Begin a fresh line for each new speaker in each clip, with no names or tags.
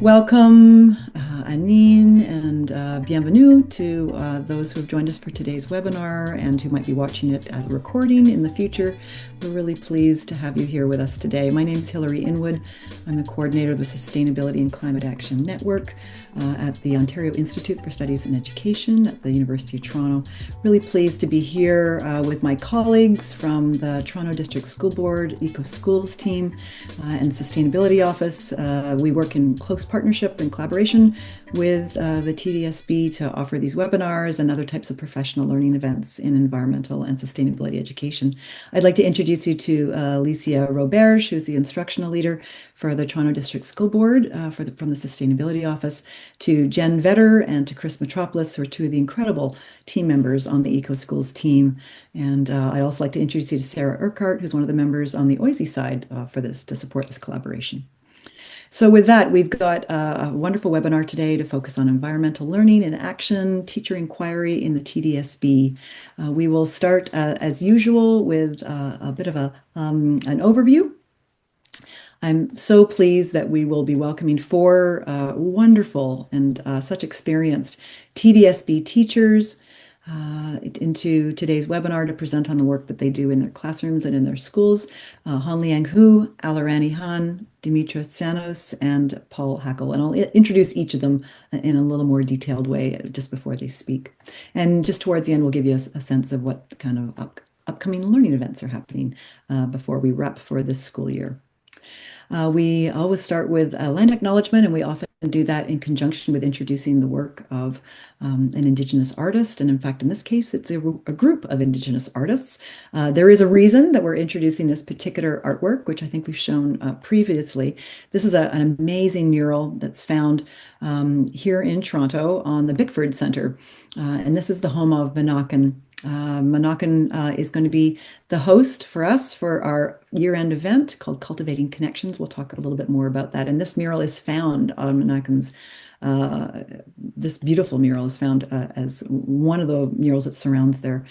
Welcome, Anine, and bienvenue to those who have joined us for today's webinar and who might be watching it as a recording in the future. We're really pleased to have you here with us today. My name is Hilary Inwood. I'm the coordinator of the Sustainability and Climate Action Network at the Ontario Institute for Studies in Education at the University of Toronto. Really pleased to be here with my colleagues from the Toronto District School Board, Eco Schools team, and Sustainability Office. We work in close partnership and collaboration with the TDSB to offer these webinars and other types of professional learning events in environmental and sustainability education. I'd like to introduce you to Alicia Roberge, who's the instructional leader for the Toronto District School Board from the Sustainability Office, to Jen Vetter and to Chris Metropolis, who are two of the incredible team members on the Eco Schools team. And I'd also like to introduce you to Sarah Urquhart, who's one of the members on the OISE side to support this collaboration. So with that, we've got a wonderful webinar today to focus on environmental learning and action, teacher inquiry in the TDSB. We will start, as usual, with a bit of an overview. I'm so pleased that we will be welcoming four wonderful and such experienced TDSB teachers into today's webinar to present on the work that they do in their classrooms and in their schools. Han Liang Hu, Alarani Han, Dimitra Tsanos, and Paul Hackle. And I'll introduce each of them in a little more detailed way just before they speak. And just towards the end, we'll give you a sense of what kind of upcoming learning events are happening before we wrap for this school year. We always start with a land acknowledgement, and we often do that in conjunction with introducing the work of an Indigenous artist. And in fact, in this case, it's a group of Indigenous artists. There is a reason that we're introducing this particular artwork, which I think we've shown previously. This is an amazing mural that's found here in Toronto on the Bickford Centre. And this is the home of Monacan. Monacan is going to be the host for us for our year-end event called Cultivating Connections. We'll talk a little bit more about that. And this mural is found on Monacan's, this beautiful mural is found as one of the murals that surrounds their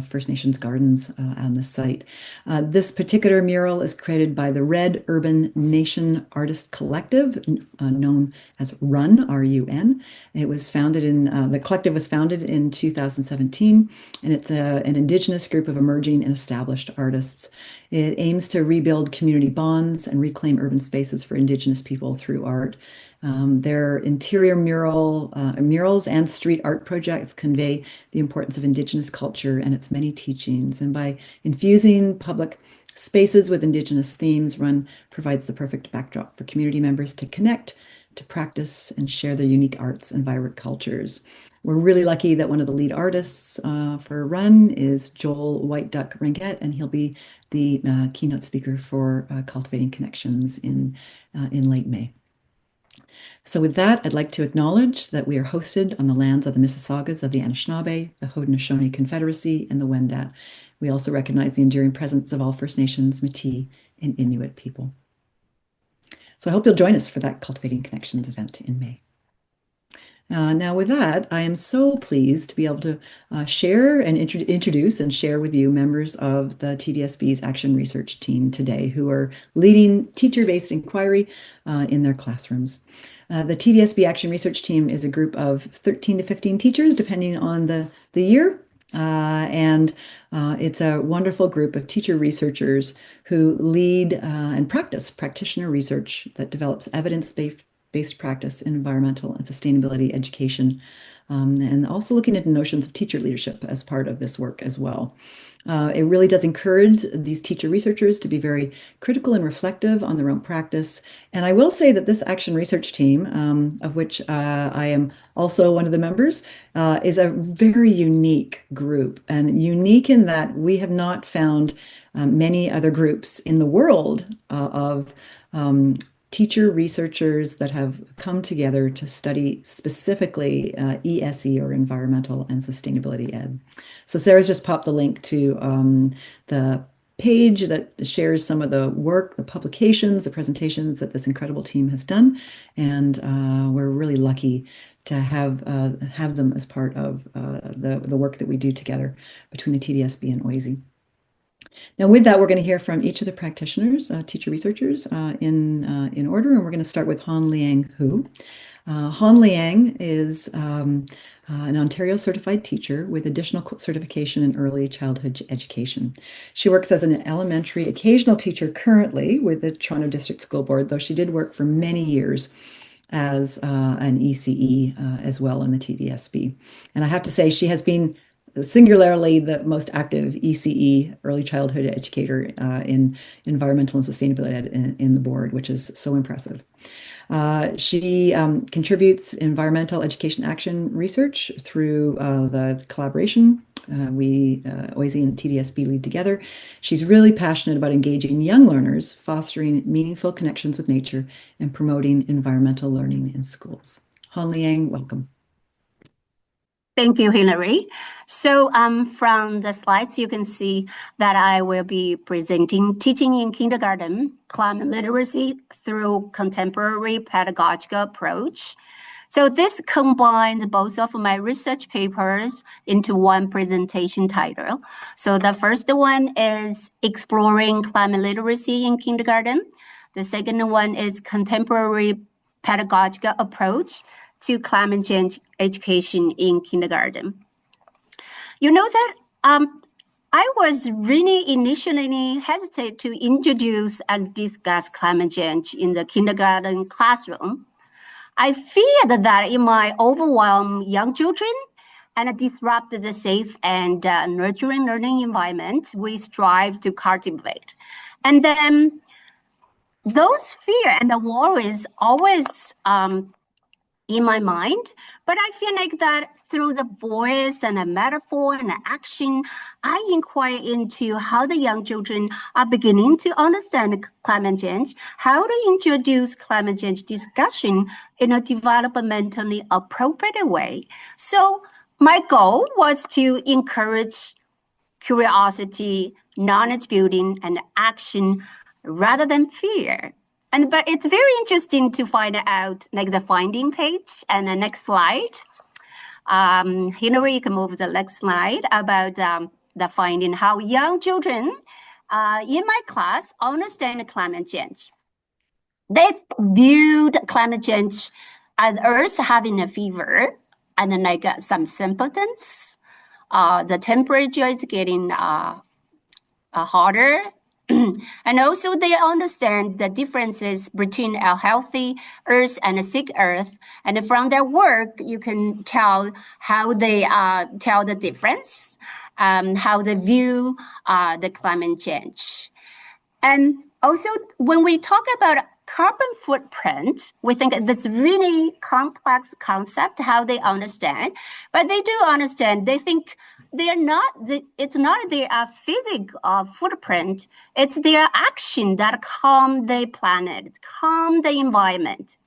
First Nations gardens on the site. This particular mural is created by the Red Urban Nation Artist Collective, known as RUN, R-U-N. It was founded the collective was founded in 2017, and it's an Indigenous group of emerging and established artists. It aims to rebuild community bonds and reclaim urban spaces for Indigenous people through art. Their interior murals and street art projects convey the importance of Indigenous culture and its many teachings. And by infusing public spaces with Indigenous themes, RUN provides the perfect backdrop for community members to connect, to practice, and share their unique arts and vibrant cultures. We're really lucky that one of the lead artists for RUN is Joel White Duck Ranget, and he'll be the keynote speaker for Cultivating Connections in late May. So with that, I'd like to acknowledge that we are hosted on the lands of the Mississaugas of the Anishinaabe, the Haudenosaunee Confederacy, and the Wendat. We also recognize the enduring presence of all First Nations, Métis, and Inuit people. So I hope you'll join us for that Cultivating Connections event in May. Now with that, I am so pleased to be able to share and introduce and share with you members of the TDSB's Action Research team today who are leading teacher-based inquiry in their classrooms. The TDSB Action Research team is a group of 13 to 15 teachers, depending on the year. And it's a wonderful group of teacher researchers who lead and practice practitioner research that develops evidence-based practice in environmental and sustainability education, and also looking at notions of teacher leadership as part of this work as well. It really does encourage these teacher researchers to be very critical and reflective on their own practice. And I will say that this Action Research team, of which I am also one of the members, is a very unique group, and unique in that we have not found many other groups in the world of teacher researchers that have come together to study specifically ESE, or environmental and sustainability ed. So Sarah's just popped the link to the page that shares some of the work, the publications, the presentations that this incredible team has done. And we're really lucky to have them as part of the work that we do together between the TDSB and OISE. Now, with that, we're going to hear from each of the practitioners, teacher researchers, in order, and we're going to start with Han Liang Hu. Han Liang is an Ontario certified teacher with additional certification in early childhood education. She works as an elementary occasional teacher currently with the Toronto District School Board, though she did work for many years as an ECE as well in the TDSB. And I have to say, she has been singularly the most active ECE, early childhood educator in environmental and sustainability in the board, which is so impressive. She contributes environmental education action research through the collaboration we, OISE and TDSB, lead together. She's really passionate about engaging young learners, fostering meaningful connections with nature, and promoting environmental learning in schools. Han Liang, welcome.
Thank you, Hilary. So from the slides, you can see that I will be presenting teaching in kindergarten, climate literacy through contemporary pedagogical approach. So this combines both of my research papers into one presentation title. So the first one is Exploring Climate Literacy in Kindergarten. The second one is Contemporary Pedagogical Approach to Climate Change Education in Kindergarten. You know that I was really initially hesitant to introduce and discuss climate change in the kindergarten classroom. I feared that it might overwhelm young children and disrupt the safe and nurturing learning environment we strive to cultivate. And then those fears and the worries always in my mind, but I feel like that through the voice and the metaphor and the action, I inquire into how the young children are beginning to understand climate change, how to introduce climate change discussion in a developmentally appropriate way. So my goal was to encourage curiosity, knowledge building, and action rather than fear. But it's very interesting to find out like the finding page and the next slide. Hilary, you can move the next slide about the finding how young children in my class understand climate change. They viewed climate change as Earth having a fever and like some symptoms. The temperature is getting hotter. And also they understand the differences between a healthy Earth and a sick Earth. And from their work, you can tell how they tell the difference, how they view the climate change. And also when we talk about carbon footprint, we think that's really complex concept, how they understand, but they do understand. They think it's not their physical footprint, it's their action that harm the planet, harm the environment.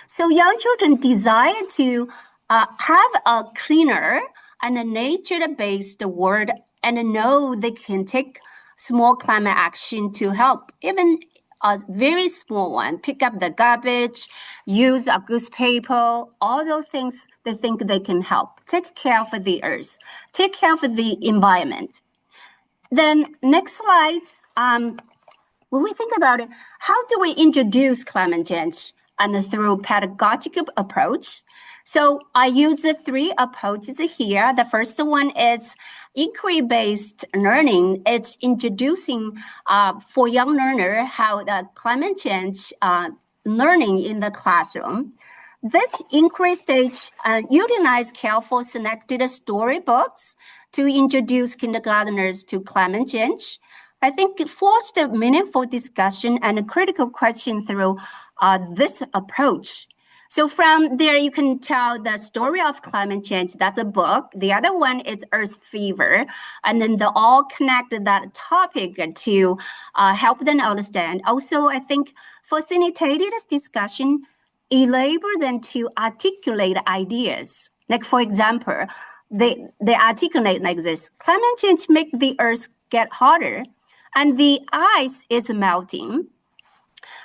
So young children desire to have a cleaner and a nature-based world and know they can take small climate action to help, even a very small one, pick up the garbage, use a goose paper, all those things they think they can help. Take care of the earth, take care of the environment. Then next slide, when we think about it, how do we introduce climate change and through pedagogical approach? So I use the three approaches here. The first one is inquiry-based learning. It's introducing for young learner how the climate change learning in the classroom. This inquiry stage utilize careful selected storybooks to introduce kindergartners to climate change. I think it foster meaningful discussion and a critical question through this approach. So from there, you can tell the story of climate change. That's a book. The other one is Earth Fever. And then they all connect that topic to help them understand. Also, I think facilitated discussion enable them to articulate ideas. Like, for example, they articulate like this: climate change makes the Earth get hotter and the ice is melting.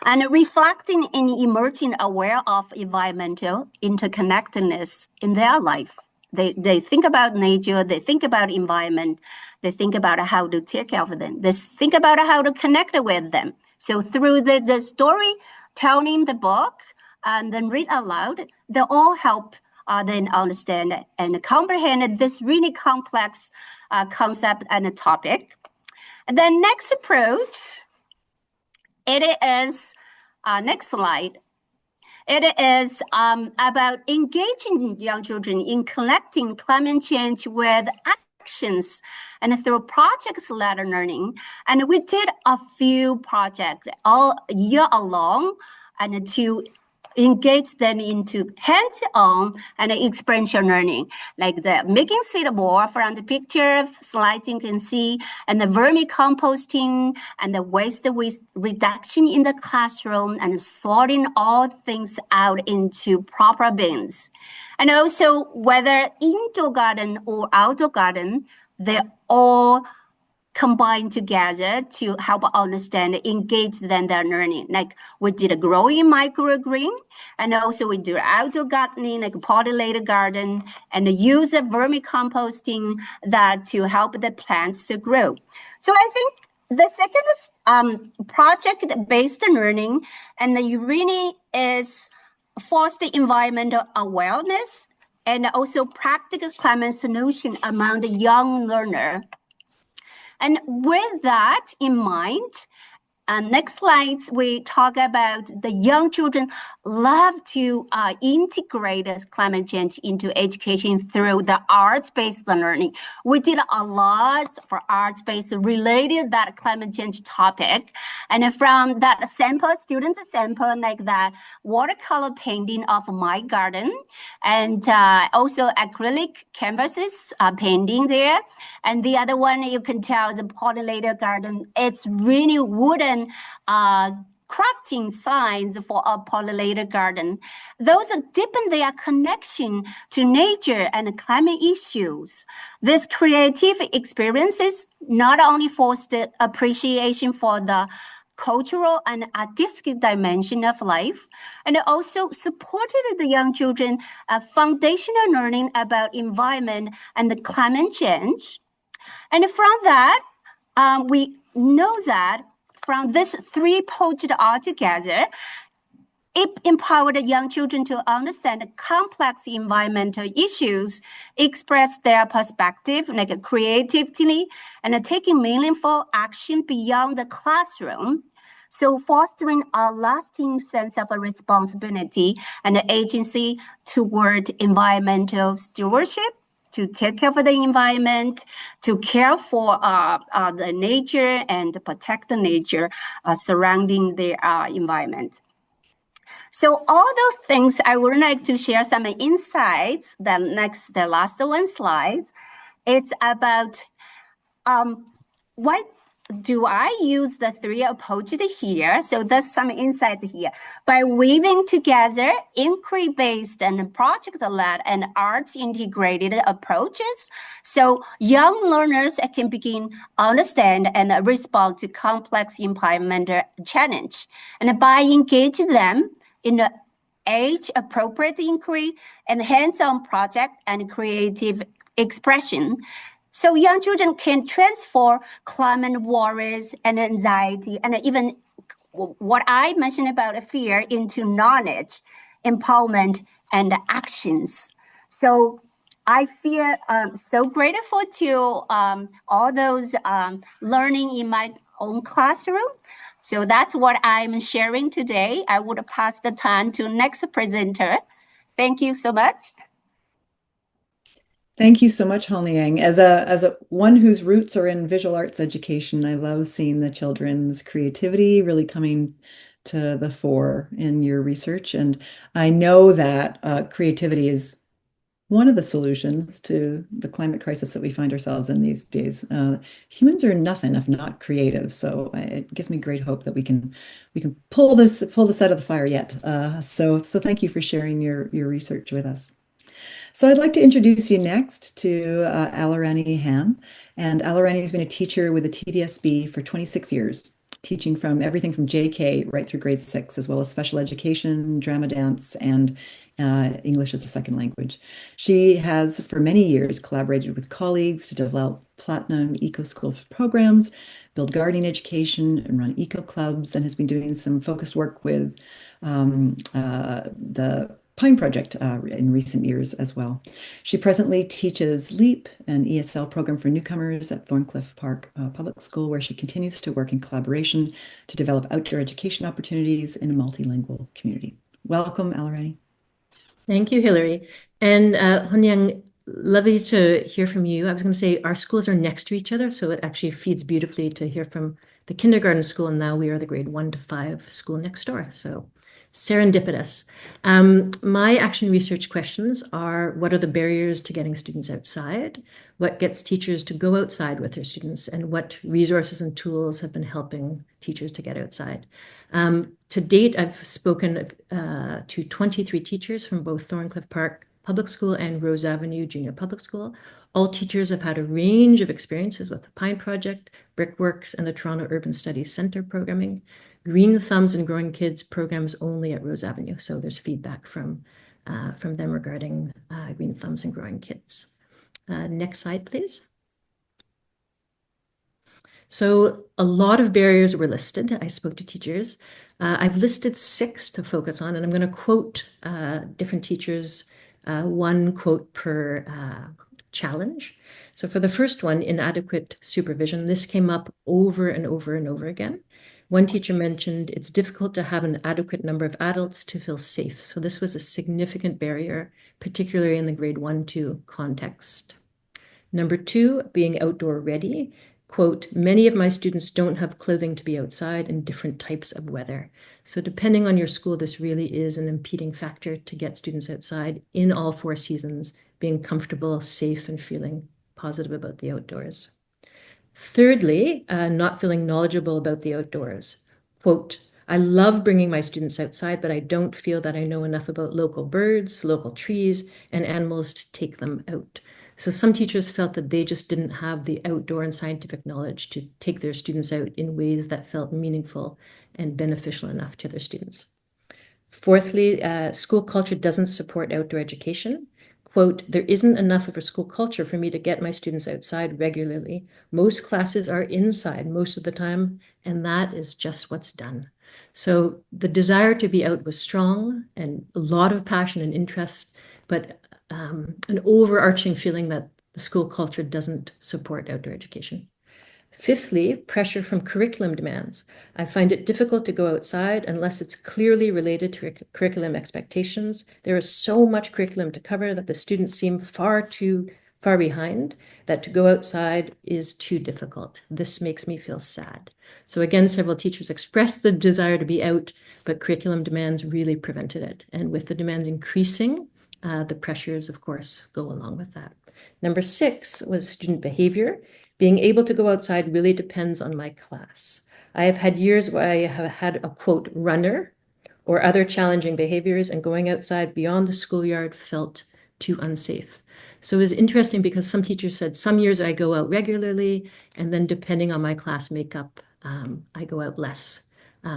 and reflecting and emerging aware of environmental interconnectedness in their life. They think about nature, they think about environment, they think about how to take care of them, they think about how to connect with them. So through the story, telling the book, and then read aloud, they all help then understand and comprehend this really complex concept and topic. And the next approach, it is, next slide. It is about engaging young children in collecting climate change with actions and through projects-led learning. And we did a few projects all year long and to engage them into hands-on and experiential learning, like the making seed ball from the picture slides you can see, and the vermicomposting, and the waste reduction in the classroom, and sorting all things out into proper bins. And also, whether indoor garden or outdoor garden, they all combine together to help understand, engage them their learning. Like we did a growing microgreen, and also we do outdoor gardening, like pollinator garden, and use a vermicomposting that to help the plants to grow. So I think the second project-based learning, and it really is foster environmental awareness and also practical climate solution among the young learner. And with that in mind, next slides, we talk about the young children love to integrate climate change into education through the arts-based learning. We did a lot for arts-based related that climate change topic. And from that sample, students sample like that watercolor painting of my garden, and also acrylic canvases painting there. And the other one, you can tell the pollinator garden, it's really wooden crafting signs for a pollinator garden. Those deepen their connection to nature and climate issues. These creative experiences not only foster appreciation for the cultural and artistic dimension of life, and also supported the young children foundational learning about environment and the climate change. And from that, we know that from these three projects all together, it empowered young children to understand complex environmental issues, express their perspective like creatively, and taking meaningful action beyond the classroom. So fostering a lasting sense of a responsibility and agency toward environmental stewardship, to take care of the environment, to care for the nature and protect the nature surrounding the environment. So all those things, I would like to share some insights. The last one slide. It's about why do I use the three approaches here? So there's some insights here. By weaving together inquiry-based and project-led and arts-integrated approaches, so young learners can begin understand and respond to complex environmental challenge. And by engaging them in the age-appropriate inquiry and hands-on project and creative expression, so young children can transform climate worries and anxiety and even what I mentioned about fear into knowledge, empowerment, and actions. So I feel so grateful to all those learning in my own classroom. So that's what I'm sharing today. I would pass the time to next presenter. Thank you so much.
Thank you so much, Hong-Liang. As a one whose roots are in visual arts education, I love seeing the children's creativity really coming to the fore in your research. And I know that creativity is one of the solutions to the climate crisis that we find ourselves in these days. Humans are nothing if not creative, so it gives me great hope that we can pull this out of the fire yet. So thank you for sharing your research with us. So I'd like to introduce you next to Alarani Han. And Alarani has been a teacher with the TDSB for 26 years. teaching from everything from JK right through grade 6, as well as special education, drama, dance, and English as a second language. She has for many years collaborated with colleagues to develop platinum eco school programs, build gardening education, and run eco clubs, and has been doing some focused work with the Pine Project in recent years as well. She presently teaches LEAP, an ESL program for newcomers at Thorncliffe Park Public School, where she continues to work in collaboration to develop outdoor education opportunities in a multilingual community. Welcome, Alarani.
Thank you, Hilary. And Hunyang, lovely to hear from you. I was going to say our schools are next to each other, so it actually feeds beautifully to hear from the kindergarten school, and now we are the grade 1 to 5 school next door. So serendipitous. My action research questions are: what are the barriers to getting students outside? What gets teachers to go outside with their students? And what resources and tools have been helping teachers to get outside? To date, I've spoken to 23 teachers from both Thorncliffe Park Public School and Rose Avenue Junior Public School. All teachers have had a range of experiences with the Pine Project, Brickworks, and the Toronto Urban Studies Centre programming. Green Thumbs and Growing Kids programs only at Rose Avenue. So there's feedback from them regarding Green Thumbs and Growing Kids. Next slide, please. So a lot of barriers were listed. I spoke to teachers. I've listed 6 to focus on, and I'm going to quote different teachers, one quote per challenge. So for the first one, inadequate supervision, this came up over and over and over again. One teacher mentioned it's difficult to have an adequate number of adults to feel safe. So this was a significant barrier, particularly in the grade 1-2 context. Number 2, being outdoor ready. Quote, many of my students don't have clothing to be outside in different types of weather. So depending on your school, this really is an impeding factor to get students outside in all 4 seasons, being comfortable, safe, and feeling positive about the outdoors. Thirdly, not feeling knowledgeable about the outdoors. Quote, I love bringing my students outside, but I don't feel that I know enough about local birds, local trees, and animals to take them out. So some teachers felt that they just didn't have the outdoor and scientific knowledge to take their students out in ways that felt meaningful and beneficial enough to their students. Fourthly, school culture doesn't support outdoor education. Quote, there isn't enough of a school culture for me to get my students outside regularly. Most classes are inside most of the time, and that is just what's done. So the desire to be out was strong and a lot of passion and interest, but an overarching feeling that the school culture doesn't support outdoor education. Fifthly, pressure from curriculum demands. I find it difficult to go outside unless it's clearly related to curriculum expectations. There is so much curriculum to cover that the students seem far behind, that to go outside is too difficult. This makes me feel sad. So again, several teachers expressed the desire to be out, but curriculum demands really prevented it. And with the demands increasing, the pressures, of course, go along with that. Number 6 was student behavior. Being able to go outside really depends on my class. I have had years where I have had a, quote, runner or other challenging behaviors, and going outside beyond the schoolyard felt too unsafe. So it was interesting because some teachers said some years I go out regularly, and then depending on my class makeup, I go out less.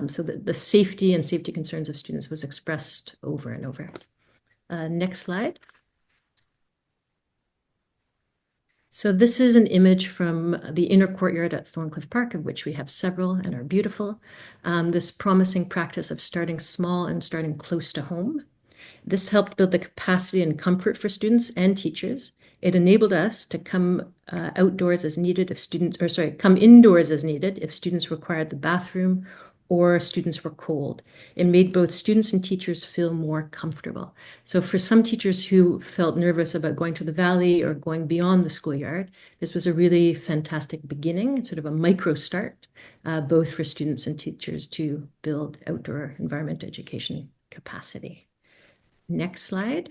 So the safety and safety concerns of students was expressed over and over. Next slide. So this is an image from the inner courtyard at Thorncliffe Park, of which we have several and are beautiful. This promising practice of starting small and starting close to home. This helped build the capacity and comfort for students and teachers. It enabled us to come outdoors as needed if students, or sorry, come indoors as needed if students required the bathroom or students were cold. It made both students and teachers feel more comfortable. So for some teachers who felt nervous about going to the valley or going beyond the schoolyard, this was a really fantastic beginning, sort of a micro start, both for students and teachers to build outdoor environment education capacity. Next slide.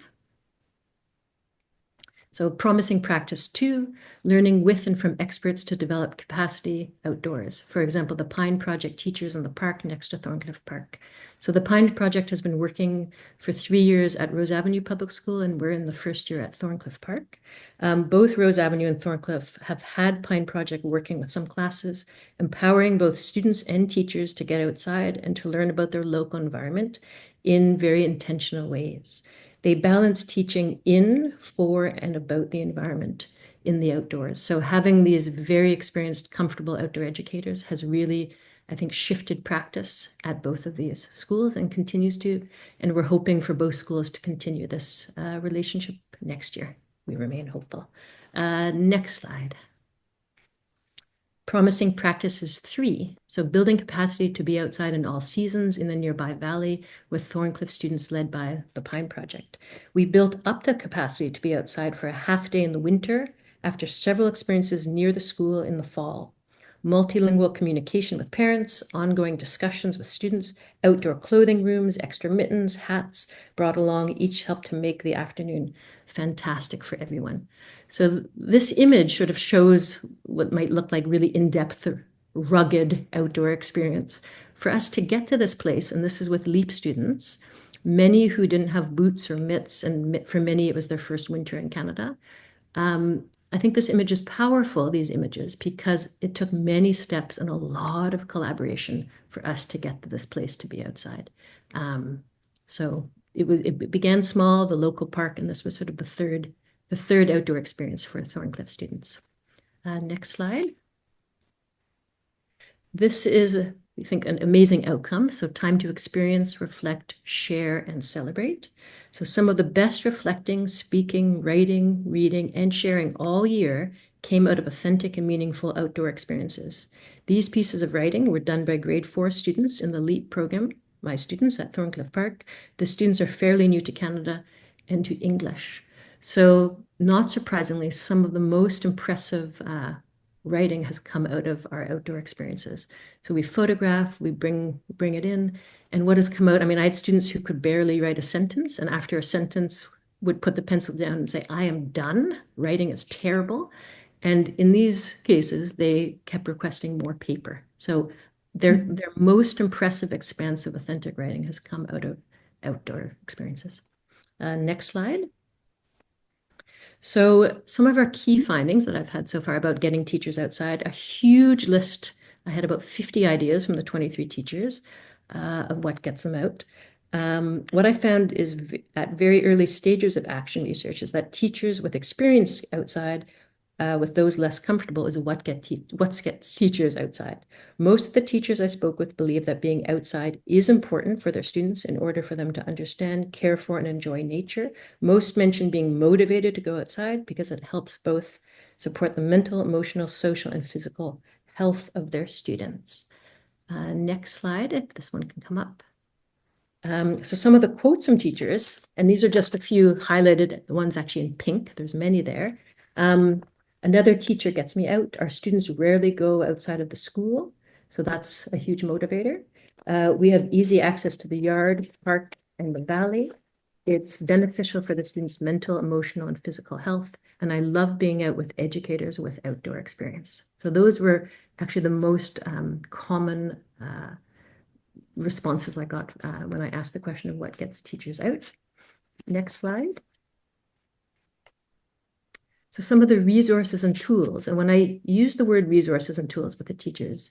So promising practice 2, learning with and from experts to develop capacity outdoors. For example, the Pine Project teachers in the park next to Thorncliffe Park. So the Pine Project has been working for 3 years at Rose Avenue Public School, and we're in the first year at Thorncliffe Park. Both Rose Avenue and Thorncliffe have had Pine Project working with some classes, empowering both students and teachers to get outside and to learn about their local environment in very intentional ways. They balance teaching in, for, and about the environment in the outdoors. So having these very experienced, comfortable outdoor educators has really, I think, shifted practice at both of these schools and continues to. And we're hoping for both schools to continue this relationship next year. We remain hopeful. Next slide. Promising practices 3, so building capacity to be outside in all seasons in the nearby valley with Thorncliffe students led by the Pine Project. We built up the capacity to be outside for a half day in the winter after several experiences near the school in the fall. Multilingual communication with parents, ongoing discussions with students, outdoor clothing rooms, extra mittens, hats brought along, each helped to make the afternoon fantastic for everyone. So this image sort of shows what might look like really in-depth, rugged outdoor experience. For us to get to this place, and this is with LEAP students, many who didn't have boots or mitts, and for many it was their first winter in Canada. I think this image is powerful, these images, because it took many steps and a lot of collaboration for us to get to this place to be outside. So it began small, the local park, and this was sort of the third outdoor experience for Thorncliffe students. Next slide. This is, we think, an amazing outcome. So time to experience, reflect, share, and celebrate. So some of the best reflecting, speaking, writing, reading, and sharing all year came out of authentic and meaningful outdoor experiences. These pieces of writing were done by grade 4 students in the LEAP program, my students at Thorncliffe Park. The students are fairly new to Canada and to English. So not surprisingly, some of the most impressive writing has come out of our outdoor experiences. So we photograph, we bring it in, and what has come out, I mean, I had students who could barely write a sentence, and after a sentence would put the pencil down and say, I am done, writing is terrible. And in these cases, they kept requesting more paper. So their most impressive expanse of authentic writing has come out of outdoor experiences. Next slide. So some of our key findings that I've had so far about getting teachers outside, a huge list. I had about 50 ideas from the 23 teachers of what gets them out. What I found is at very early stages of action research is that teachers with experience outside with those less comfortable is what gets teachers outside. Most of the teachers I spoke with believe that being outside is important for their students in order for them to understand, care for, and enjoy nature. Most mention being motivated to go outside because it helps both support the mental, emotional, social, and physical health of their students. Next slide, if this one can come up. So some of the quotes from teachers, and these are just a few highlighted, the ones actually in pink, there's many there. Another teacher gets me out. Our students rarely go outside of the school, so that's a huge motivator. We have easy access to the yard, park, and the valley. It's beneficial for the students' mental, emotional, and physical health. And I love being out with educators with outdoor experience. So those were actually the most common responses I got when I asked the question of what gets teachers out. Next slide. So some of the resources and tools, and when I use the word resources and tools with the teachers,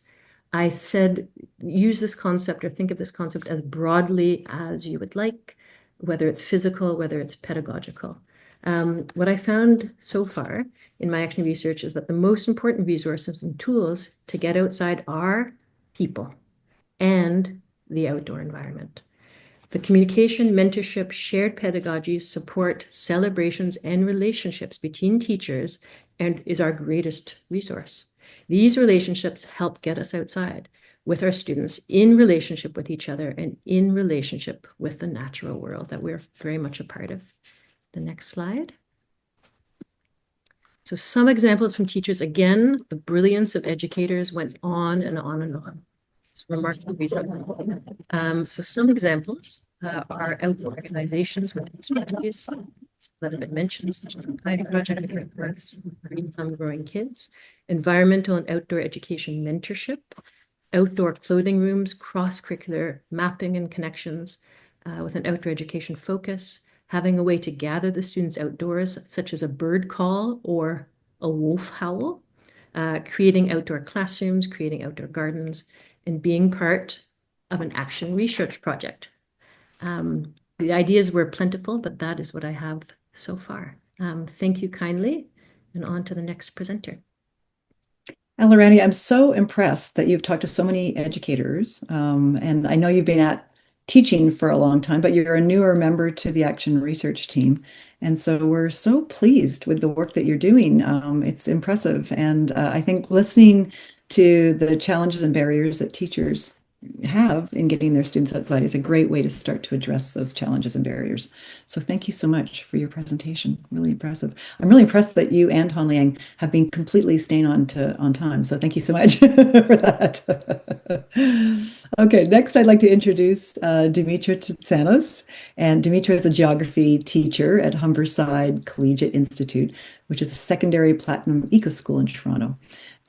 I said, use this concept or think of this concept as broadly as you would like, whether it's physical, whether it's pedagogical. What I found so far in my action research is that the most important resources and tools to get outside are people and the outdoor environment. The communication, mentorship, shared pedagogy, support, celebrations, and relationships between teachers is our greatest resource. These relationships help get us outside with our students in relationship with each other and in relationship with the natural world that we're very much a part of. The next slide. So some examples from teachers, again, the brilliance of educators went on and on and on. It's remarkable research. So some examples are outdoor organizations with expertise, that have been mentioned, such as the Kind Project, Green Thumb Growing Kids, environmental and outdoor education mentorship, outdoor clothing rooms, cross-curricular mapping and connections with an outdoor education focus, having a way to gather the students outdoors, such as a bird call or a wolf howl, creating outdoor classrooms, creating outdoor gardens, and being part of an action research project. The ideas were plentiful, but that is what I have so far. Thank you kindly, and on to the next presenter.
And Lorani, I'm so impressed that you've talked to so many educators. And I know you've been at teaching for a long time, but you're a newer member to the Action Research team. And so we're so pleased with the work that you're doing. It's impressive. And I think listening to the challenges and barriers that teachers have in getting their students outside is a great way to start to address those challenges and barriers. So thank you so much for your presentation. Really impressive. I'm really impressed that you and Han Liang have been completely staying on time. So thank you so much for that. Okay, next I'd like to introduce Dimitra Tsanos. And Dimitra is a geography teacher at Humberside Collegiate Institute, which is a secondary platinum eco school in Toronto.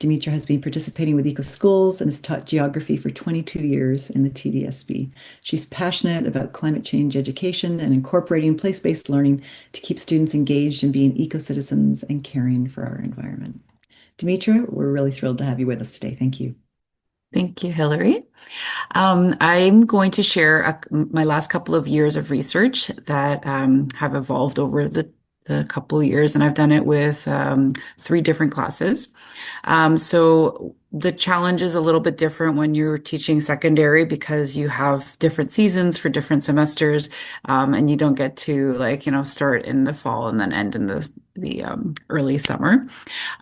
Dimitra has been participating with eco schools and has taught geography for 22 years in the TDSB. She's passionate about climate change education and incorporating place-based learning to keep students engaged in being eco-citizens and caring for our environment. Dimitra, we're really thrilled to have you with us today. Thank you.
Thank you, Hillary. I'm going to share my last couple of years of research that have evolved over the couple of years, and I've done it with 3 different classes. So the challenge is a little bit different when you're teaching secondary because you have different seasons for different semesters, and you don't get to start in the fall and then end in the early summer.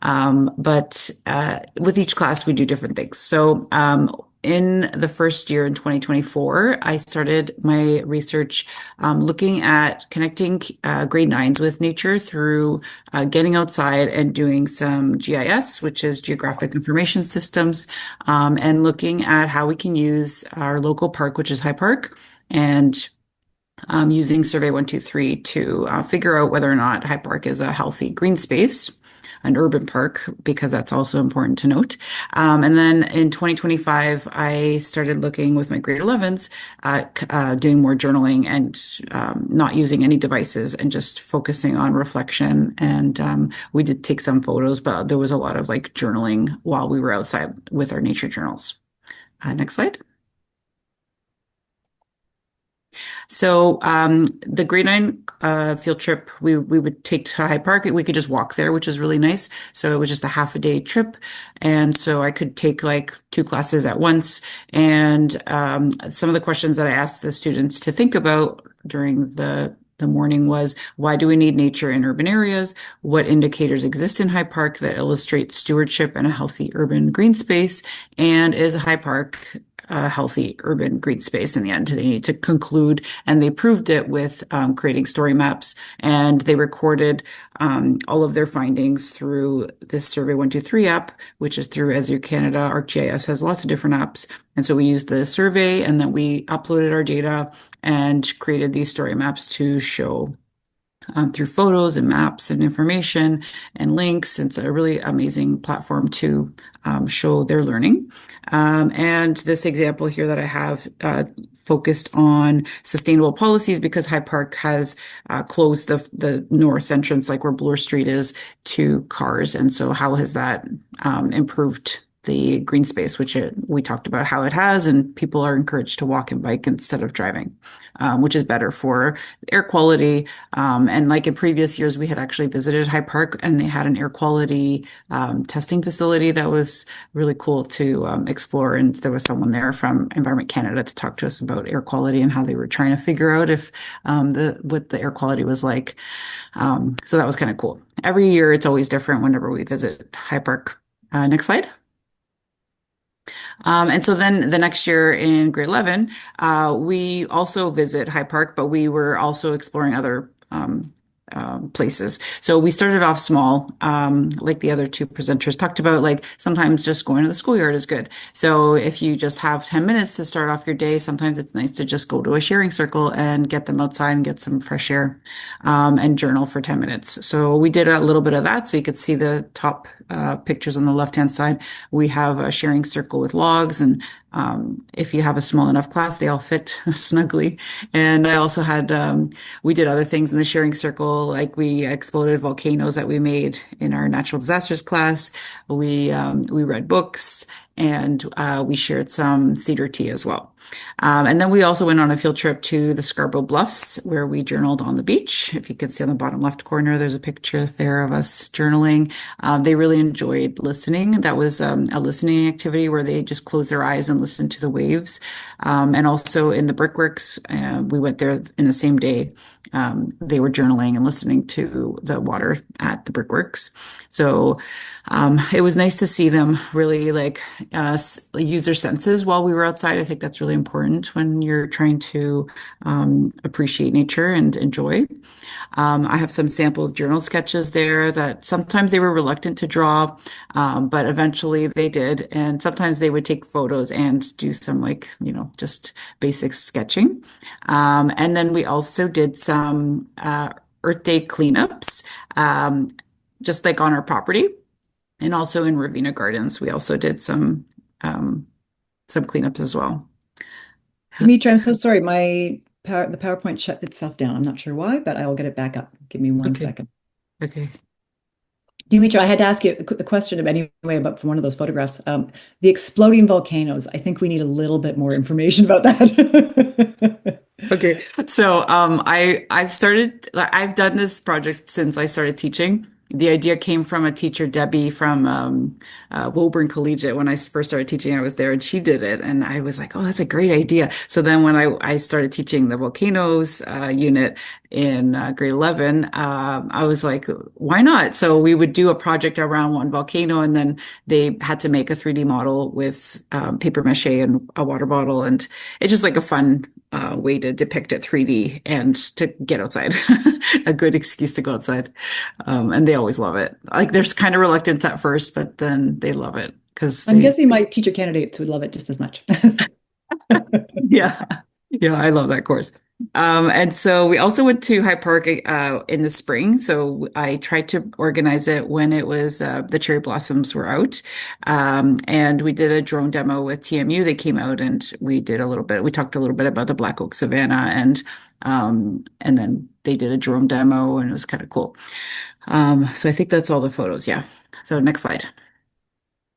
But with each class, we do different things. So in the first year in 2024, I started my research looking at connecting grade 9s with nature through getting outside and doing some GIS, which is Geographic Information Systems, and looking at how we can use our local park, which is High Park, and using Survey 123 to figure out whether or not High Park is a healthy green space, an urban park, because that's also important to note. And then in 2025, I started looking with my grade 11s at doing more journaling and not using any devices and just focusing on reflection. And we did take some photos, but there was a lot of journaling while we were outside with our nature journals. Next slide. So the grade 9 field trip, we would take to High Park. We could just walk there, which is really nice. So it was just a half a day trip. And so I could take 2 classes at once. And some of the questions that I asked the students to think about during the morning was, why do we need nature in urban areas? What indicators exist in High Park that illustrate stewardship and a healthy urban green space? And is High Park a healthy urban green space? In the end, they need to conclude, and they proved it with creating story maps, and they recorded all of their findings through this Survey 123 app, which is through Azure Canada. ArcGIS has lots of different apps, and so we used the survey, and then we uploaded our data and created these story maps to show through photos and maps and information and links. It's a really amazing platform to show their learning. And this example here that I have focused on sustainable policies because High Park has closed the north entrance, where Bloor Street is, to cars. And so how has that improved the green space, which we talked about how it has, and people are encouraged to walk and bike instead of driving, which is better for air quality. And in previous years, we had actually visited High Park, and they had an air quality testing facility that was really cool to explore. And there was someone there from Environment Canada to talk to us about air quality and how they were trying to figure out if what the air quality was like. So that was kind of cool. Every year, it's always different whenever we visit High Park. Next slide. And so then the next year in grade 11, we also visit High Park, but we were also exploring other places. So we started off small, like the other two presenters talked about, like sometimes just going to the schoolyard is good. So if you just have 10 minutes to start off your day, sometimes it's nice to just go to a sharing circle and get them outside and get some fresh air, and journal for 10 minutes. So we did a little bit of that. So you could see the top pictures on the left-hand side. We have a sharing circle with logs, and if you have a small enough class, they all fit snugly. And I also had, we did other things in the sharing circle, like we exploded volcanoes that we made in our natural disasters class. We read books, and we shared some cedar tea as well. And then we also went on a field trip to the Scarborough Bluffs, where we journaled on the beach. If you could see on the bottom left corner, there's a picture there of us journaling. They really enjoyed listening. That was a listening activity where they just closed their eyes and listened to the waves. And also in the brickworks, we went there in the same day. They were journaling and listening to the water at the brickworks. So it was nice to see them really like use their senses while we were outside. I think that's really important when you're trying to appreciate nature and enjoy. I have some sample journal sketches there that sometimes they were reluctant to draw, but eventually they did. And sometimes they would take photos and do some like, just basic sketching. And then we also did some Earth Day cleanups, just like on our property. And also in Ravenna Gardens, we also did some cleanups as well.
Dimitri, I'm so sorry. The PowerPoint shut itself down. I'm not sure why, but I will get it back up. Give me one second.
Okay.
Dimitri, I had to ask you the question about from one of those photographs. The exploding volcanoes. I think we need a little bit more information about that.
Okay. So I've done this project since I started teaching. The idea came from a teacher, Debbie, from Woburn Collegiate. When I first started teaching, I was there and she did it. And I was like, oh, that's a great idea. So then when I started teaching the volcanoes unit in grade 11, I was like, why not? So we would do a project around one volcano, and then they had to make a 3D model with paper mache and a water bottle. And it's just like a fun way to depict it 3D and to get outside, a good excuse to go outside. And they always love it. Like they're kind of reluctant at first, but then they love it because
I'm guessing my teacher candidates would love it just as much.
Yeah. Yeah, I love that course. And so we also went to High Park in the spring. So I tried to organize it when it was the cherry blossoms were out. And we did a drone demo with TMU. They came out and we talked a little bit about the Black Oak Savanna, and then they did a drone demo, and it was kind of cool. So I think that's all the photos. Yeah. So next slide.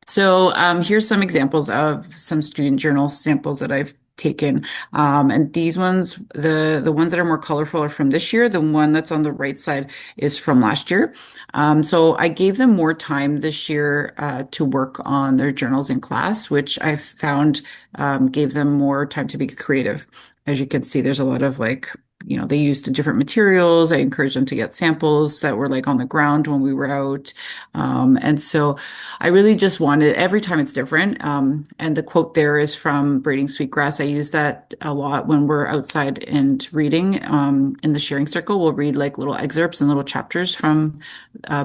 So here's some examples of some student journal samples that I've taken. And these ones, the ones that are more colorful are from this year. The one that's on the right side is from last year. So I gave them more time this year to work on their journals in class, which I found gave them more time to be creative. As you can see, there's a lot of they used different materials. I encouraged them to get samples that were like on the ground when we were out. And so I really just wanted, every time it's different. And the quote there is from Braiding Sweetgrass. I use that a lot when we're outside and reading. In the sharing circle, we'll read like little excerpts and little chapters from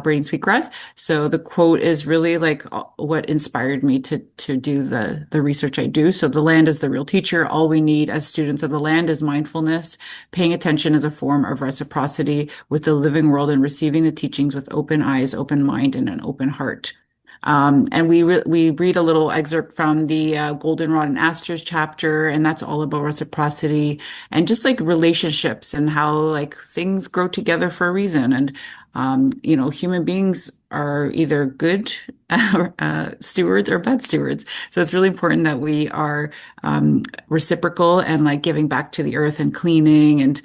Braiding Sweetgrass. So the quote is really like what inspired me to do the research I do. So the land is the real teacher. All we need as students of the land is mindfulness, paying attention as a form of reciprocity with the living world, and receiving the teachings with open eyes, open mind, and an open heart. And we read a little excerpt from the Goldenrod and Asters chapter, and that's all about reciprocity and just like relationships and how like things grow together for a reason. And human beings are either good stewards or bad stewards. So it's really important that we are reciprocal and like giving back to the earth and cleaning and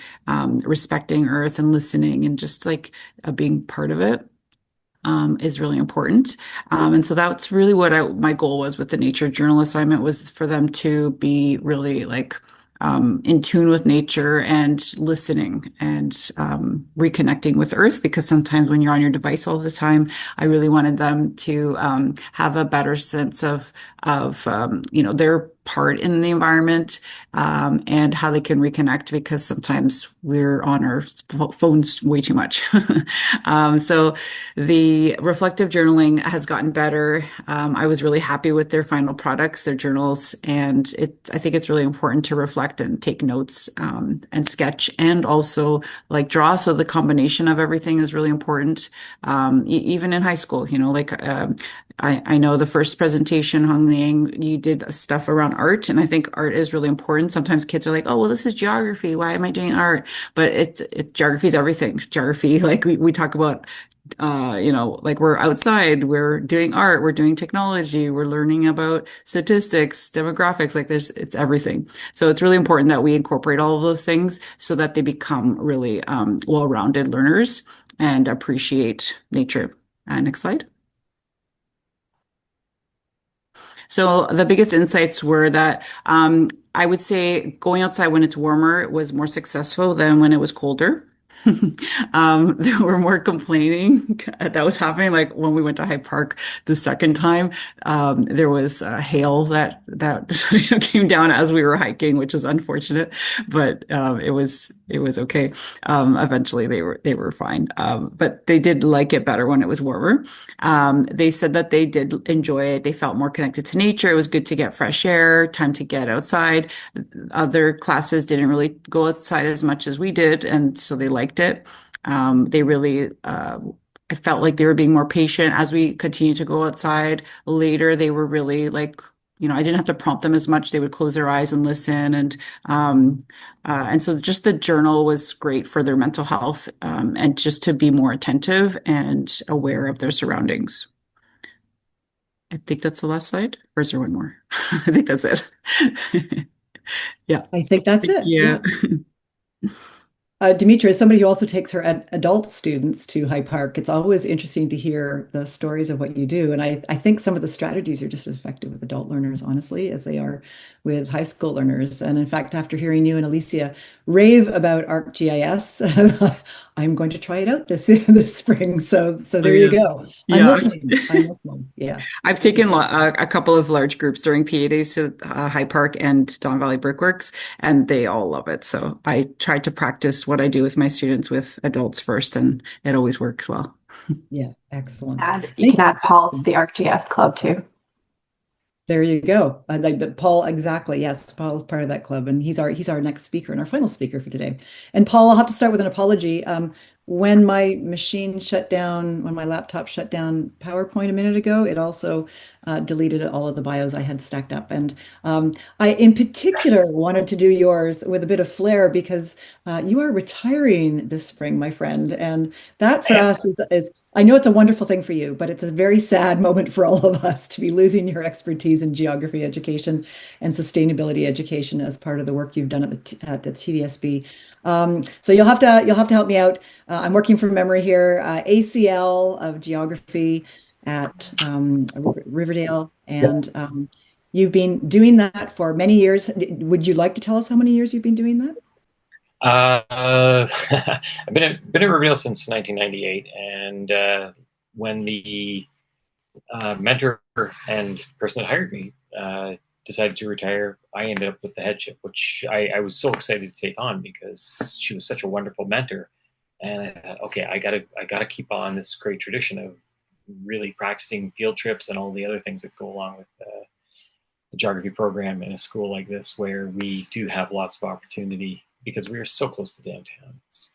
respecting earth and listening and just like being part of it. Is really important. And so that's really what my goal was with the nature journal assignment, was for them to be really like in tune with nature and listening and reconnecting with earth, because sometimes when you're on your device all the time, I really wanted them to have a better sense of their part in the environment, and how they can reconnect, because sometimes we're on our phones way too much. So the reflective journaling has gotten better. I was really happy with their final products, their journals, and I think it's really important to reflect and take notes, and sketch, and also like draw. So the combination of everything is really important, even in high school. I know the first presentation, Hong Liang, you did stuff around art, and I think art is really important. Sometimes kids are like, "Oh, well, this is geography. Why am I doing art?" But geography is everything. Geography, like we talk about, like we're outside, we're doing art, we're doing technology, we're learning about statistics, demographics. Like it's everything. So it's really important that we incorporate all of those things so that they become really well-rounded learners and appreciate nature. Next slide. So the biggest insights were that I would say going outside when it's warmer was more successful than when it was colder. There were more complaining that was happening. Like when we went to Hyde Park the second time, there was hail that came down as we were hiking, which was unfortunate, but it was okay. Eventually they were fine, but they did like it better when it was warmer. They said that they did enjoy it. They felt more connected to nature. It was good to get fresh air, time to get outside. Other classes didn't really go outside as much as we did, and so they liked it. They really, I felt like they were being more patient as we continued to go outside. Later, they were really like, I didn't have to prompt them as much. They would close their eyes and listen, and so just the journal was great for their mental health, and just to be more attentive and aware of their surroundings. I think that's the last slide, or is there one more? I think that's it. Yeah.
I think that's it.
Yeah.
Demetra is somebody who also takes her adult students to High Park. It's always interesting to hear the stories of what you do. And I think some of the strategies are just as effective with adult learners, honestly, as they are with high school learners. And in fact, after hearing you and Alicia rave about ArcGIS, I'm going to try it out this spring. So there you go. I'm
Yeah.
listening. I'm listening. Yeah.
I've taken a couple of large groups during PA days to High Park and Don Valley Brickworks, and they all love it. So I tried to practice what I do with my students with adults first, and it always works well.
Yeah, excellent.
And you can add Paul to the ArcGIS club too.
There you go. But Paul, exactly. Yes, Paul is part of that club, and he's our next speaker and our final speaker for today. And Paul, I'll have to start with an apology. When my machine shut down, when my laptop shut down PowerPoint a minute ago, it also deleted all of the bios I had stacked up. And I, in particular, wanted to do yours with a bit of flair because you are retiring this spring, my friend, and that for us is I know it's a wonderful thing for you, but it's a very sad moment for all of us to be losing your expertise in geography education and sustainability education as part of the work you've done at the TDSB. So you'll have to help me out. I'm working from memory here. ACL of geography at Riverdale, and you've been doing that for many years. Would you like to tell us how many years you've been doing that?
I've been at Riverdale since 1998, and when the mentor and person that hired me decided to retire, I ended up with the headship, which I was so excited to take on because she was such a wonderful mentor. And I thought, okay, I gotta keep on this great tradition of really practicing field trips and all the other things that go along with the geography program in a school like this, where we do have lots of opportunity because we are so close to downtown. It's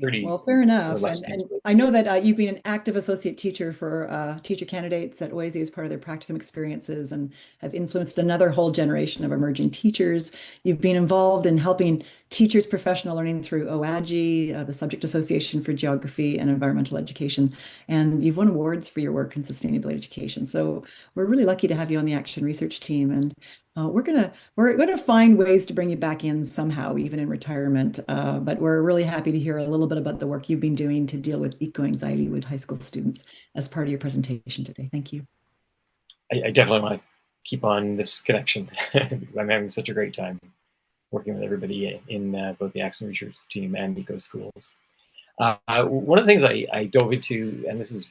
30.
Well, fair enough. And I know that you've been an active associate teacher for teacher candidates at OISE as part of their practicum experiences and have influenced another whole generation of emerging teachers. You've been involved in helping teachers professional learning through OAGE, the Subject Association for Geography and Environmental Education, and you've won awards for your work in sustainability education. So we're really lucky to have you on the Action Research team, and we're gonna find ways to bring you back in somehow, even in retirement. But we're really happy to hear a little bit about the work you've been doing to deal with eco-anxiety with high school students as part of your presentation today. Thank you.
I definitely want to keep on this connection. I'm having such a great time working with everybody in both the Action Research team and Eco Schools. One of the things I dove into, and this is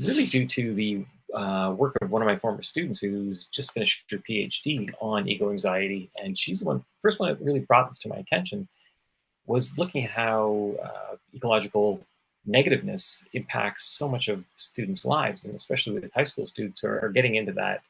really due to the work of one of my former students who's just finished her PhD on eco-anxiety, and she's the first one that really brought this to my attention, was looking at how ecological negativeness impacts so much of students' lives, and especially with high school students who are getting into that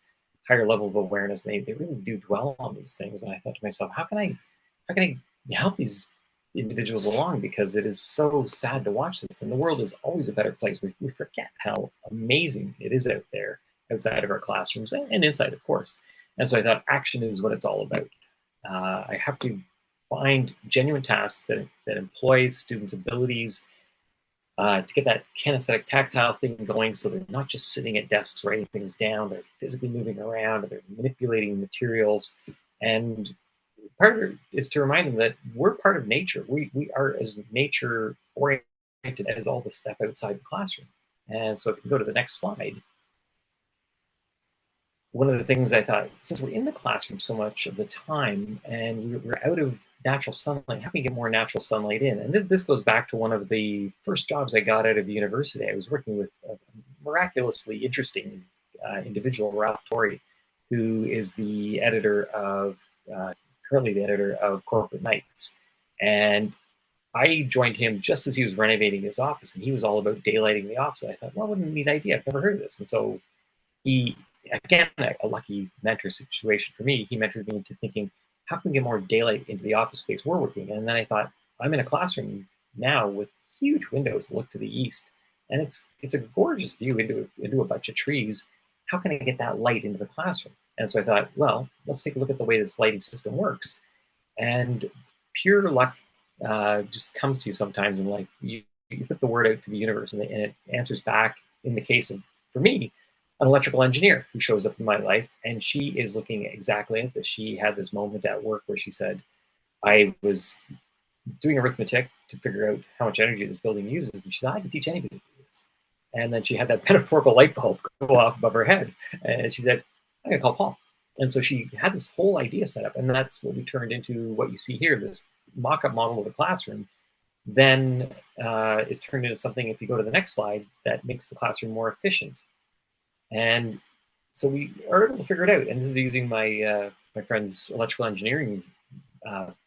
higher level of awareness. They really do dwell on these things, and I thought to myself, how can I help these individuals along, because it is so sad to watch this, and the world is always a better place. We forget how amazing it is out there, outside of our classrooms and inside, of course. And so I thought action is what it's all about. I have to find genuine tasks that employ students' abilities to get that kinesthetic, tactile thing going, so they're not just sitting at desks writing things down, they're physically moving around, and they're manipulating materials. And part of it is to remind them that we're part of nature. We are as nature oriented as all the stuff outside the classroom. And so if you go to the next slide, one of the things I thought, since we're in the classroom so much of the time and we're out of natural sunlight, how can we get more natural sunlight in? And this goes back to one of the first jobs I got out of university. I was working with a miraculously interesting individual, Ralph Torrey, who is the editor of, currently the editor of Corporate Knights. And I joined him just as he was renovating his office, and he was all about daylighting the office. And I thought, well, what a neat idea. I've never heard of this. And so he, again, a lucky mentor situation for me, he mentored me into thinking, how can we get more daylight into the office space we're working in? And then I thought, I'm in a classroom now with huge windows that look to the east, and it's a gorgeous view into a bunch of trees. How can I get that light into the classroom? And so I thought, well, let's take a look at the way this lighting system works. And pure luck just comes to you sometimes in life. You put the word out to the universe, and it answers back. In the case of, for me, an electrical engineer who shows up in my life, and she is looking exactly at this. She had this moment at work where she said, I was doing arithmetic to figure out how much energy this building uses, and she said, I can teach anybody to do this. And then she had that metaphorical light bulb go off above her head, and she said, I'm gonna call Paul. And so she had this whole idea set up, and that's what we turned into what you see here, this mock-up model of the classroom, then is turned into something, if you go to the next slide, that makes the classroom more efficient. And so we are able to figure it out. And this is using my my friend's electrical engineering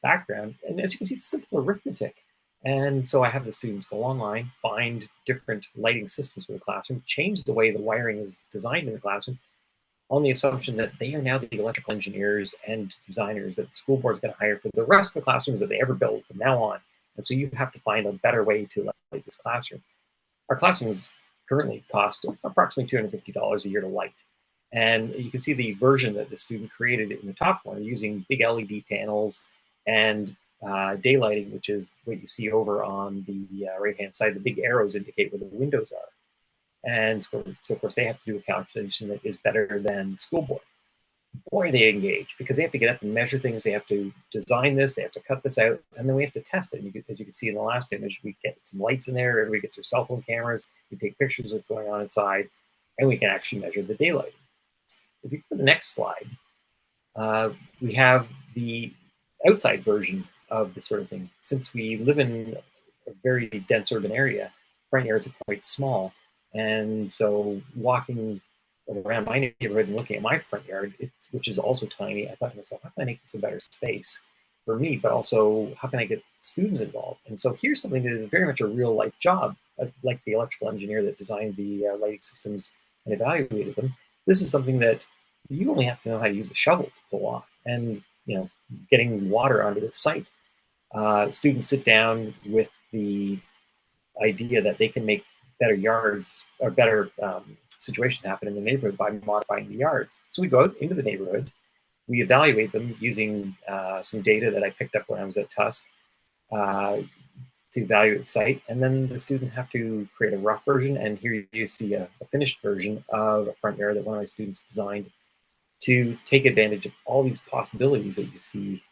background. And as you can see, it's simple arithmetic. And so I have the students go online, find different lighting systems for the classroom, change the way the wiring is designed in the classroom, on the assumption that they are now the electrical engineers and designers that the school board is going to hire for the rest of the classrooms that they ever build from now on. And so you have to find a better way to light this classroom. Our classrooms currently cost approximately $250 a year to light. And you can see the version that the student created in the top one using big LED panels and daylighting, which is what you see over on the right-hand side. The big arrows indicate where the windows are. And so, of course, they have to do a calculation that is better than the school board. Boy, they engage, because they have to get up and measure things. They have to design this. They have to cut this out. And then we have to test it. And as you can see in the last image, we get some lights in there. Everybody gets their cell phone cameras. We take pictures of what's going on inside. And we can actually measure the daylight. If you go to the next slide, we have the outside version of this sort of thing. Since we live in a very dense urban area, front yards are quite small. And so walking around my neighborhood and looking at my front yard, which is also tiny, I thought to myself, how can I make this a better space for me, but also how can I get students involved? And so here's something that is very much a real life job, like the electrical engineer that designed the lighting systems and evaluated them. This is something that you only have to know how to use a shovel to pull off, and getting water onto the site. Students sit down with the idea that they can make better yards or better situations happen in the neighborhood by modifying the yards. So we go out into the neighborhood, we evaluate them using some data that I picked up when I was at Tusk to evaluate the site, and then the students have to create a rough version, and here you see a finished version of a front yard that one of my students designed to take advantage of all these possibilities that you see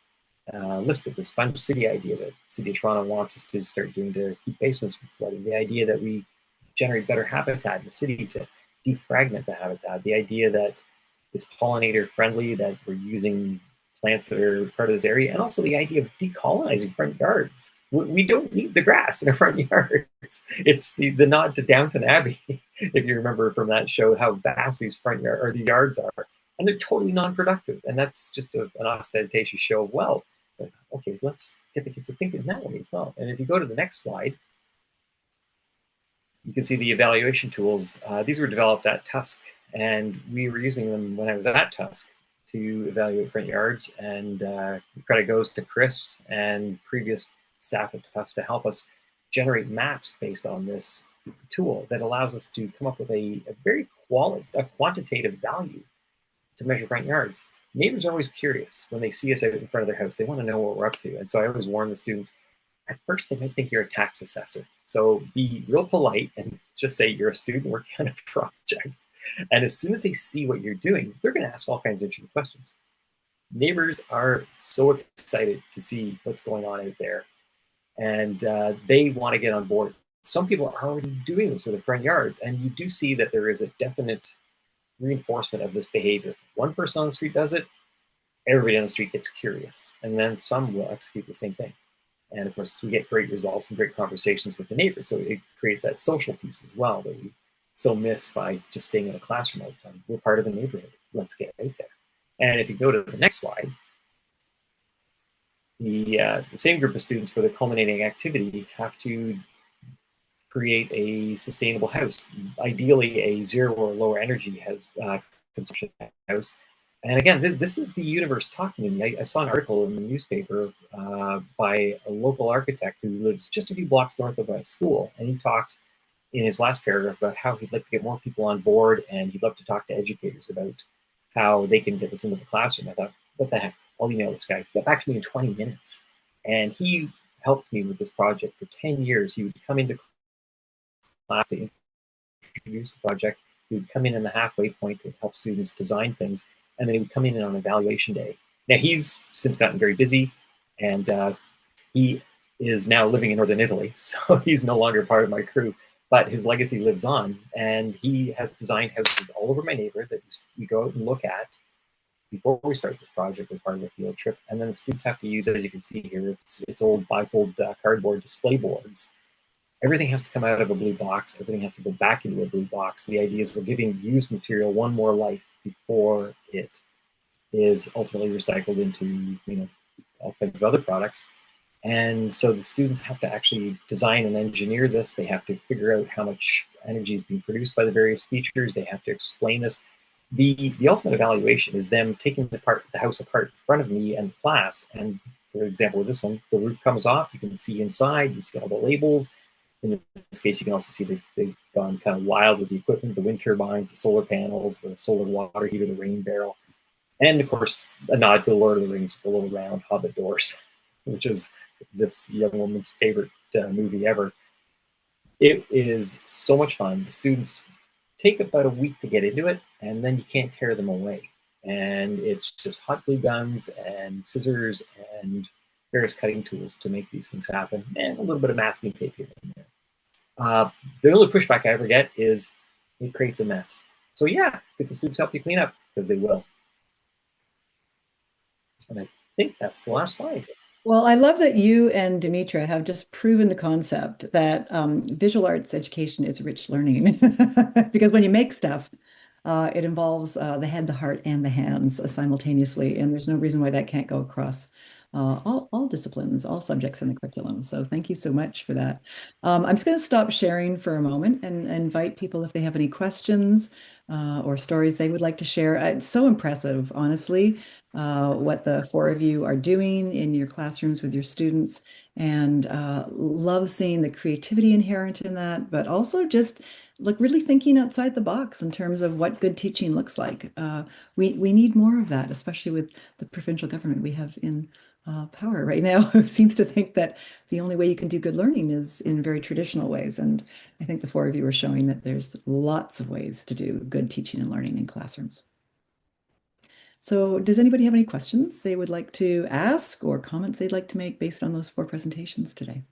listed. The sponge city idea that the City of Toronto wants us to start doing to keep basements from flooding, the idea that we generate better habitat in the city to defragment the habitat, the idea that it's pollinator friendly, that we're using plants that are part of this area, and also the idea of decolonizing front yards. We don't need the grass in our front yards. It's the nod to Downton Abbey. if you remember from that show, how vast these front yard or the yards are, and they're totally non-productive. And that's just an ostentatious show of wealth. But, okay, let's get the kids to think in that way as well. And if you go to the next slide, you can see the evaluation tools. These were developed at Tusk, and we were using them when I was at Tusk to evaluate front yards. And credit goes to Chris and previous staff at Tusk to help us generate maps based on this tool that allows us to come up with a very quantitative value to measure front yards. Neighbors are always curious when they see us out in front of their house. They want to know what we're up to. And so I always warn the students, at first they might think you're a tax assessor. So be real polite and just say you're a student working on a project. And as soon as they see what you're doing, they're going to ask all kinds of interesting questions. Neighbors are so excited to see what's going on out there. And they want to get on board. Some people are already doing this for their front yards. And you do see that there is a definite reinforcement of this behavior. One person on the street does it, everybody on the street gets curious. And then some will execute the same thing. And of course, we get great results and great conversations with the neighbors. So it creates that social piece as well that we so miss by just staying in a classroom all the time. We're part of the neighborhood. Let's get out there. And if you go to the next slide, the same group of students for the culminating activity have to create a sustainable house, ideally a zero or lower energy consumption house. And again, this is the universe talking to me. I saw an article in the newspaper by a local architect who lives just a few blocks north of a school. And he talked in his last paragraph about how he'd like to get more people on board, and he'd love to talk to educators about how they can get this into the classroom. I thought, what the heck? I'll email this guy. He got back to me in 20 minutes. And he helped me with this project for 10 years. He would come into class to introduce the project. He would come in the halfway point to help students design things. And then he would come in on evaluation day. Now, he's since gotten very busy, and he is now living in Northern Italy, so he's no longer part of my crew, but his legacy lives on, and he has designed houses all over my neighborhood that we go out and look at before we start this project as part of the field trip. And then the students have to use, as you can see here, it's old bifold cardboard display boards. Everything has to come out of a blue box. Everything has to go back into a blue box. The idea is we're giving used material one more life before it is ultimately recycled into, all kinds of other products. And so the students have to actually design and engineer this. They have to figure out how much energy is being produced by the various features. They have to explain this. The ultimate evaluation is them taking the house apart in front of me and the class. And for example, with this one, the roof comes off. You can see inside. You see all the labels. In this case, you can also see they've gone kind of wild with the equipment, the wind turbines, the solar panels, the solar water heater, the rain barrel, and of course, a nod to the Lord of the Rings with the little round hobbit doors, which is this young woman's favorite movie ever. It is so much fun. The students take about a week to get into it, and then you can't tear them away. And it's just hot glue guns and scissors and various cutting tools to make these things happen, and a little bit of masking tape here and there. The only pushback I ever get is it creates a mess. So yeah, get the students help you clean up, because they will. And I think that's the last slide.
Well, I love that you and Dimitra have just proven the concept that visual arts education is rich learning. Because when you make stuff, it involves the head, the heart, and the hands simultaneously. And there's no reason why that can't go across all disciplines, all subjects in the curriculum. So thank you so much for that. I'm just going to stop sharing for a moment and invite people if they have any questions or stories they would like to share. It's so impressive, honestly, what the four of you are doing in your classrooms with your students, and love seeing the creativity inherent in that, but also just really thinking outside the box in terms of what good teaching looks like. We need more of that, especially with the provincial government we have in power right now, who seems to think that the only way you can do good learning is in very traditional ways. And I think the four of you are showing that there's lots of ways to do good teaching and learning in classrooms. So does anybody have any questions they would like to ask or comments they'd like to make based on those four presentations today?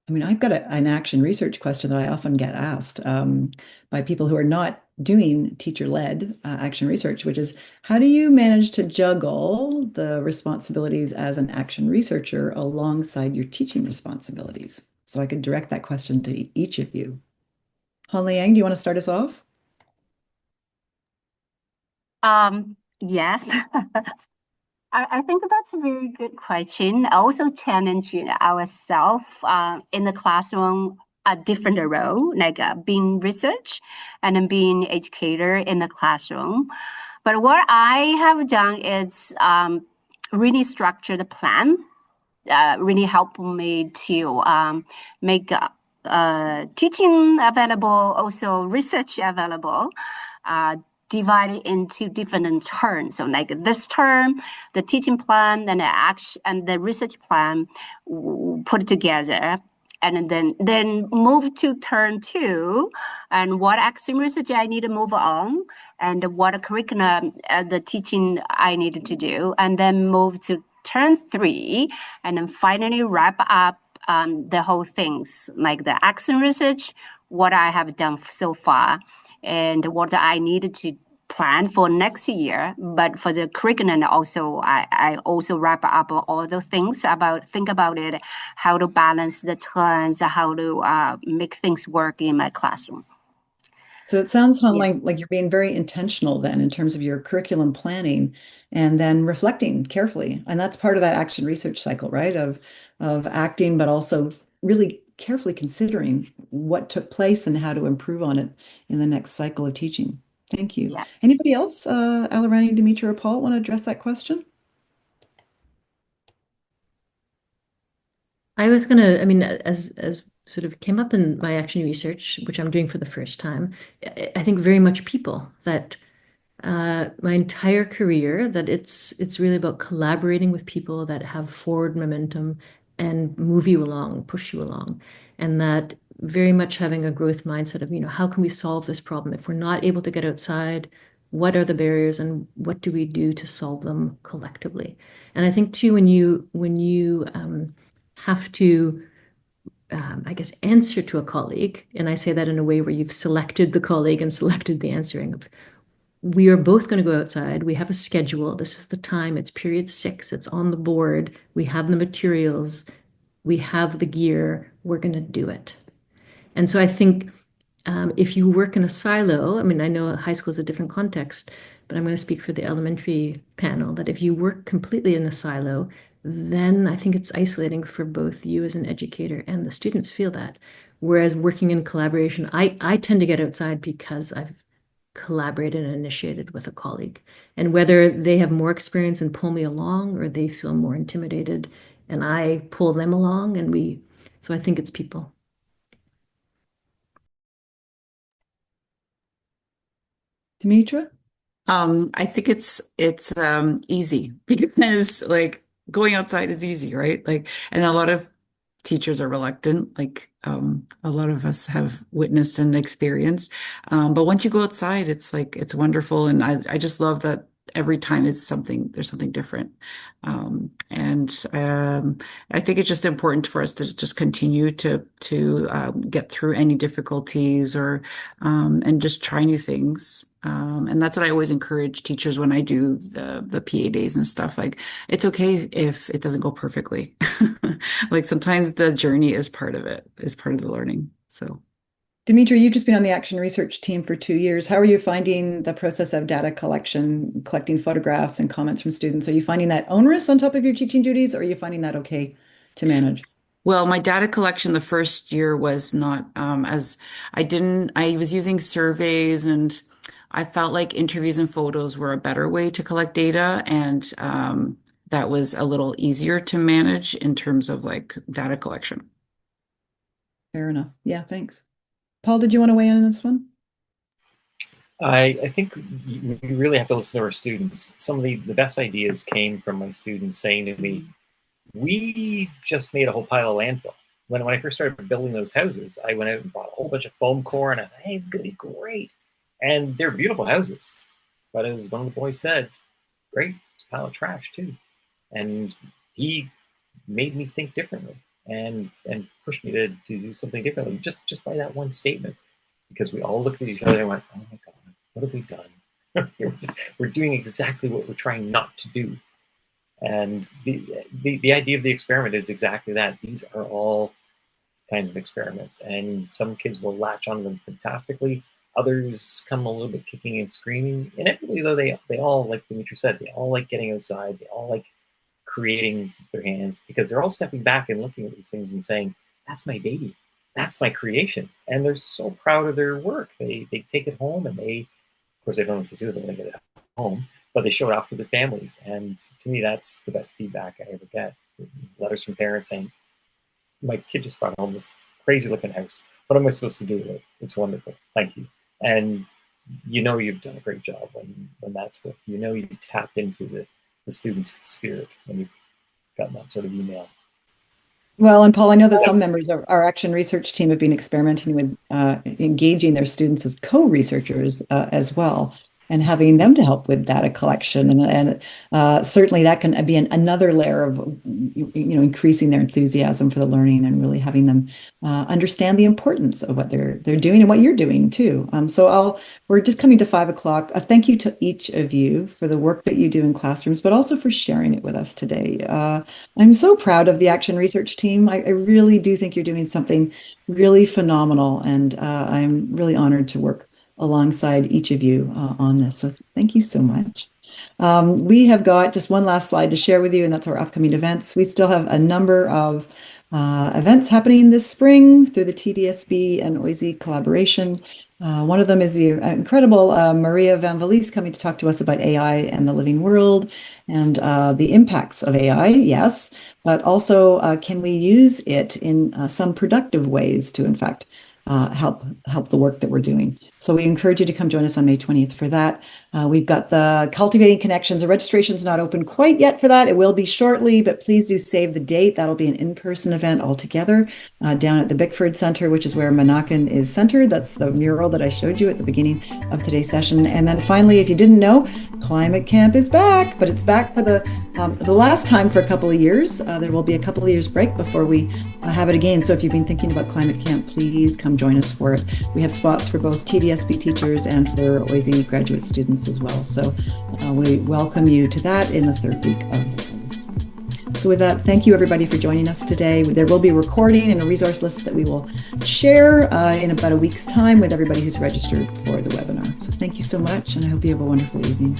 I mean, I've got an action research question that I often get asked by people who are not doing teacher-led action research, which is, how do you manage to juggle the responsibilities as an action researcher alongside your teaching responsibilities? So I could direct that question to each of you. Han Liang, do you want to start us off?
Yes. I think that's a very good question. Also challenging ourselves in the classroom a different role, like being research and then being educator in the classroom. But what I have done is really structure the plan, really help me to make teaching available, also research available, divided into different terms. So like this term, the teaching plan and the action and the research plan put together. And then move to turn two, and what action research I need to move on, and what curriculum the teaching I needed to do, and then move to turn three, and then finally wrap up the whole things like the action research, what I have done so far, and what I needed to plan for next year. But for the curriculum also, I also wrap up all the things think about it, how to balance the turns, how to make things work in my classroom.
So it sounds, Han,
Yes.
like you're being very intentional then in terms of your curriculum planning and then reflecting carefully. And that's part of that action research cycle, right? Of acting, but also really carefully considering what took place and how to improve on it in the next cycle of teaching. Thank you.
Yeah.
Anybody else, Alarani, Dimitri, or Paul, want to address that question?
I was gonna, I mean, as sort of came up in my action research, which I'm doing for the first time, I think very much people that my entire career that it's really about collaborating with people that have forward momentum and move you along, push you along, and that very much having a growth mindset of, how can we solve this problem? If we're not able to get outside, what are the barriers and what do we do to solve them collectively? And I think too, when you have to I guess, answer to a colleague, and I say that in a way where you've selected the colleague and selected the answering of, we are both going to go outside. We have a schedule. This is the time. It's period 6. It's on the board. We have the materials. We have the gear. We're going to do it. And so I think if you work in a silo, I mean, I know high school is a different context, but I'm going to speak for the elementary panel, that if you work completely in a silo, then I think it's isolating for both you as an educator and the students feel that. Whereas working in collaboration, I tend to get outside because I've collaborated and initiated with a colleague. And whether they have more experience and pull me along or they feel more intimidated and I pull them along so I think it's people.
Dimitra?
I think it's easy because like going outside is easy, right? Like, and a lot of teachers are reluctant, like a lot of us have witnessed and experienced. But once you go outside, it's like it's wonderful, and I just love that every time there's something different. And I think it's just important for us to just continue to get through any difficulties or and just try new things. And that's what I always encourage teachers when I do the PA days and stuff. Like, it's okay if it doesn't go perfectly. Like sometimes the journey is part of it, is part of the learning. So,
Dimitri, you've just been on the action research team for 2 years. How are you finding the process of data collection, collecting photographs and comments from students? Are you finding that onerous on top of your teaching duties, or are you finding that okay to manage?
well, my data collection the first year was not I was using surveys and I felt like interviews and photos were a better way to collect data. And that was a little easier to manage in terms of like data collection.
Fair enough. Yeah, thanks. Paul, did you want to weigh in on this one?
I think we really have to listen to our students. Some of the best ideas came from my students saying to me, we just made a whole pile of landfill. When I first started building those houses, I went out and bought a whole bunch of foam core, and I thought, hey, it's going to be great. And they're beautiful houses. But as one of the boys said, great, it's a pile of trash too. And he made me think differently and pushed me to do something differently just by that one statement. Because we all looked at each other and went, oh my God, what have we done? We're doing exactly what we're trying not to do. And the idea of the experiment is exactly that. These are all kinds of experiments, and some kids will latch on them fantastically. Others come a little bit kicking and screaming. Inevitably, though, they all, like Dimitri said, they all like getting outside. They all like creating with their hands, because they're all stepping back and looking at these things and saying, "That's my baby. That's my creation." And they're so proud of their work. They take it home, and of course, they don't know what to do. They want to get it home, but they show it off to their families. And to me, that's the best feedback I ever get. Letters from parents saying, "My kid just brought home this crazy looking house. What am I supposed to do with it? It's wonderful. Thank you." And you've done a great job when that's what, you tapped into the student's spirit when you've gotten that sort of email.
Well, and Paul, I know that some members of our action research team have been experimenting with engaging their students as co-researchers as well, and having them to help with data collection. And certainly that can be another layer of, increasing their enthusiasm for the learning, and really having them understand the importance of what they're doing and what you're doing too. We're just coming to 5 o'clock. Thank you to each of you for the work that you do in classrooms, but also for sharing it with us today. I'm so proud of the Action Research team. I really do think you're doing something really phenomenal, and I'm really honored to work alongside each of you on this. So thank you so much. We have got just one last slide to share with you, and that's our upcoming events. We still have a number of events happening this spring through the TDSB and OISE collaboration. One of them is the incredible Maria Van Vlies coming to talk to us about AI and the living world, and the impacts of AI, yes, but also can we use it in some productive ways to, in fact, help the work that we're doing. So we encourage you to come join us on May 20th for that. We've got the Cultivating Connections. The registration's not open quite yet for that. It will be shortly, but please do save the date. That'll be an in-person event altogether down at the Bickford Center, which is where Monacan is centered. That's the mural that I showed you at the beginning of today's session. And then finally, if you didn't know, Climate Camp is back, but it's back for the last time for a couple of years. There will be a couple of years break before we have it again. So if you've been thinking about Climate Camp, please come join us for it. We have spots for both TDSB teachers and for OISE graduate students as well. So we welcome you to that in the third week of August. So with that, thank you everybody for joining us today. There will be a recording and a resource list that we will share in about a week's time with everybody who's registered for the webinar. So thank you so much, and I hope you have a wonderful evening.